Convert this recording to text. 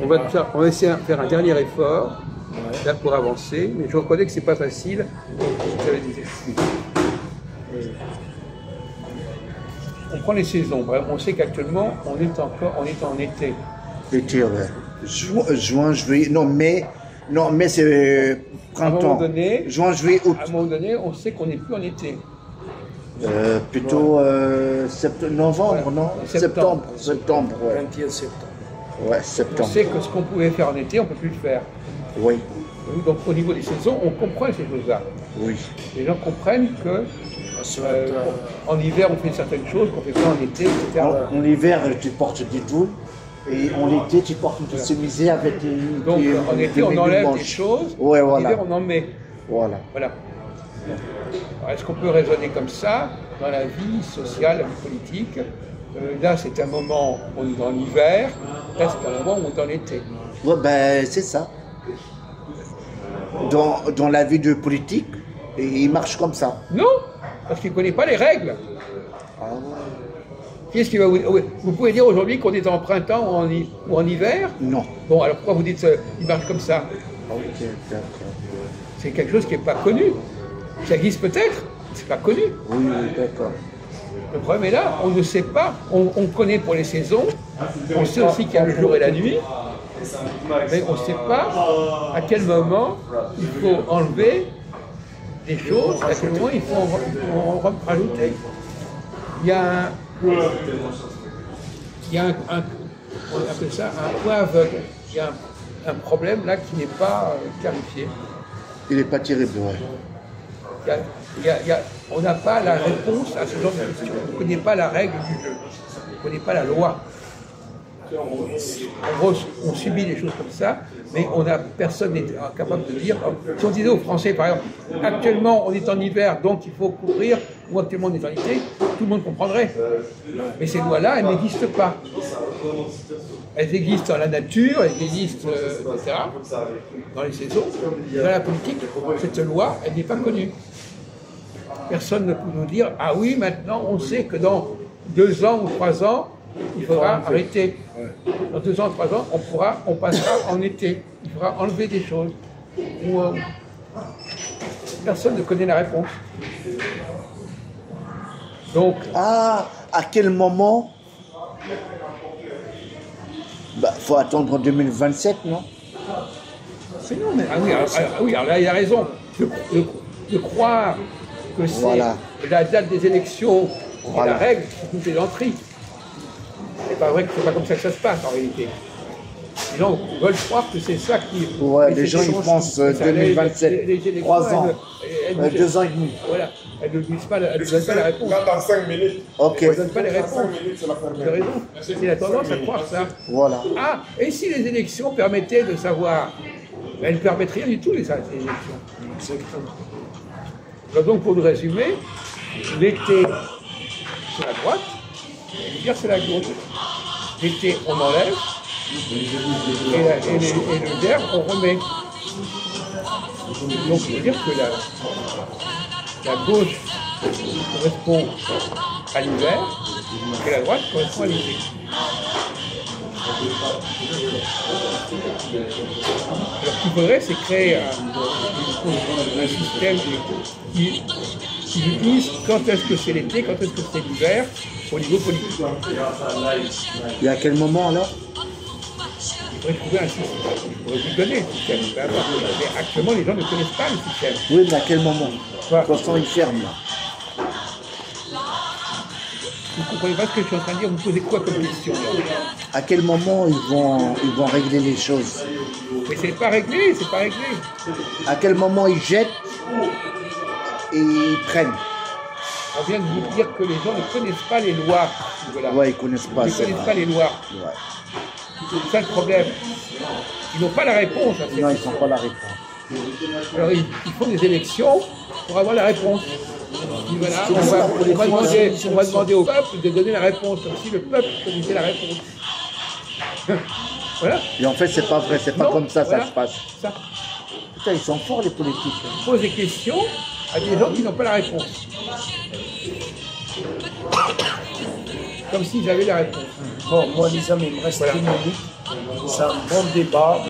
on va essayer de faire un dernier effort là pour avancer, mais je reconnais que c'est pas facile. Donc, vous avez des excuses. On prend les saisons. On sait qu'actuellement, on est en été. Été, ouais. Juin, juillet, non, mai c'est printemps. À un moment donné, juin, juillet, août. À un moment donné, on sait qu'on n'est plus en été. Plutôt novembre, non? Septembre, ouais. 21 septembre. Ouais, septembre. On sait que ce qu'on pouvait faire en été, on ne peut plus le faire. Oui. Donc au niveau des saisons, on comprend ces choses-là. Oui. Les gens comprennent que en hiver, on fait certaines choses qu'on ne fait pas en été, etc. En hiver, tu portes des douilles. Et en été, tu portes une chemise avec des... Donc en été, on enlève des choses. Ouais, en voilà. hiver, on en met. Voilà. Est-ce qu'on peut raisonner comme ça dans la vie sociale, la vie politique? Là, c'est un moment où on est dans l'hiver. Là, c'est un moment où on est dans l'été. Ouais, ben, c'est ça. Dans la vie de politique, il marche comme ça. Non, parce qu'il ne connaît pas les règles. Ah ouais. Qu'est-ce qui va vous pouvez dire aujourd'hui qu'on est en printemps ou en hiver? Non. Bon, alors pourquoi vous dites il marche comme ça? Ok, d'accord. C'est quelque chose qui n'est pas connu. Ça existe peut-être, mais c'est pas connu. Oui, d'accord. Le problème est là, on ne sait pas. On connaît pour les saisons, on sait aussi qu'il y a le jour et la nuit, mais on ne sait pas à quel moment il faut enlever des choses, à quel moment il faut en rajouter. Il y a on appelle ça un point aveugle. Il y a un problème là qui n'est pas clarifié. Il n'est pas terrible, ouais. On n'a pas la réponse à ce genre de questions. On ne connaît pas la règle du jeu. On ne connaît pas la loi. En gros, on subit des choses comme ça, mais personne n'est capable de dire. Si on disait aux Français, par exemple, actuellement on est en hiver, donc il faut couvrir, ou actuellement on est en été, tout le monde comprendrait. Mais ces lois-là, elles n'existent pas. Elles existent dans la nature, elles existent, etc., dans les saisons. Dans la politique, cette loi, elle n'est pas connue. Personne ne peut nous dire, ah oui, maintenant on sait que dans 2 ans ou 3 ans, il faudra arrêter. Dans 2 ans, 3 ans, on passera en été. Il faudra enlever des choses. Personne ne connaît la réponse. Donc, à quel moment? Faut attendre 2027, non? c'est non, mais, alors là, il a raison. De croire que c'est la date des élections qui est la règle, c'est une plaisanterie. C'est pas vrai que c'est pas comme ça que ça se passe en réalité. Les gens veulent croire que c'est ça qui... Ouais, les gens ils pensent 2027, 3 ans, 2 ans et demi. Voilà, elles ne donnent pas la réponse. Dans 5 minutes. Ok. Elles ne donnent pas les réponses. 5 minutes, c'est la fin. Vous avez raison. C'est la tendance à croire ça. Voilà. Ah, et si les élections permettaient de savoir? Elles ne permettent rien du tout, les élections. Donc, pour nous résumer, l'été, c'est la droite, et l'hiver, c'est la gauche. L'été, on enlève, et l'hiver, on remet. Donc, ça veut dire que la gauche correspond à l'hiver, et la droite correspond à l'été. Alors, ce qu'il faudrait, c'est créer un système qui dise quand est-ce que c'est l'été, quand est-ce que c'est l'hiver, au niveau politique. Et à quel moment alors? Il faudrait trouver un système. Il faudrait vous donner le système. Mais actuellement, les gens ne connaissent pas le système. Oui, mais à quel moment? De toute façon, ils ferment là. Vous ne comprenez pas ce que je suis en train de dire? Vous posez quoi comme question là? À quel moment ils vont régler les choses? Mais c'est pas réglé, c'est pas réglé. À quel moment ils jettent et ils prennent? On vient de vous dire que les gens ne connaissent pas les lois. Voilà. Ouais, ils connaissent pas. Ils ne connaissent pas les lois. Ouais. C'est ça le problème. Ils n'ont pas la réponse à ces Non, ils questions. n'ont pas la réponse. Alors ils font des élections pour avoir la réponse. Ils disent, voilà, on va demander au peuple de donner la réponse, comme si le peuple connaissait la réponse. Voilà. Et en fait, c'est pas vrai, c'est pas comme ça, voilà, ça se passe. Ça. Putain, ils sont forts les politiques. Ils posent des questions à des gens qui n'ont pas la réponse. Comme s'ils avaient la réponse. Bon, moi les amis, il me reste 10 minutes. C'est un bon débat.